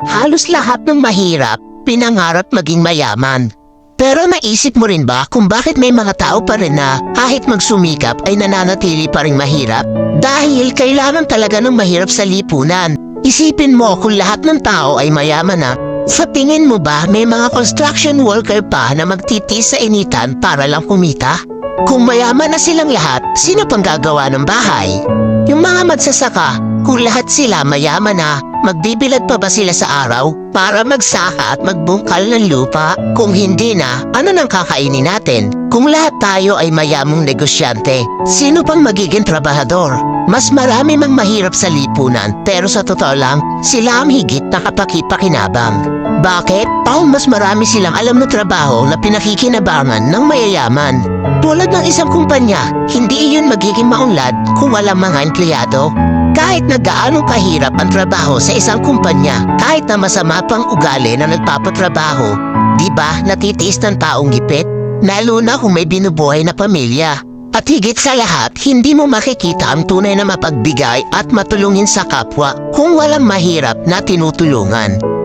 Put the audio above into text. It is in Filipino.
Halos lahat ng mahirap, pinangarap maging mayaman. Pero naisip mo rin ba kung bakit may mga tao pa rin na kahit magsumikap ay nananatili pa rin mahirap? Dahil kailangan talaga ng mahirap sa lipunan. Isipin mo kung lahat ng tao ay mayaman na, sa tingin mo ba may mga construction worker pa na magtitis sa initan para lang kumita? Kung mayaman na silang lahat, sino pang gagawa ng bahay? Yung mga magsasaka, kung lahat sila mayaman na, magbibilad pa ba sila sa araw para magsaka at magbungkal ng lupa? Kung hindi na, ano nang kakainin natin? Kung lahat tayo ay mayamang negosyante, sino pang magiging trabahador? Mas marami mang mahirap sa lipunan, pero sa totoo lang, sila ang higit na kapakipakinabang. Bakit? Mas marami silang alam na trabaho na pinakikinabangan ng mayayaman. Tulad ng isang kumpanya, hindi iyon magiging maunlad kung walang mga empleyado. Kahit na gaano kahirap ang trabaho sa isang kumpanya, kahit na masama pang ugali na nagpapatrabaho, di ba natitiis ng taong gipit? Lalo na kung may binubuhay na pamilya. At higit sa lahat, hindi mo makikita ang tunay na mapagbigay at matulungin sa kapwa kung walang mahirap na tinutulungan.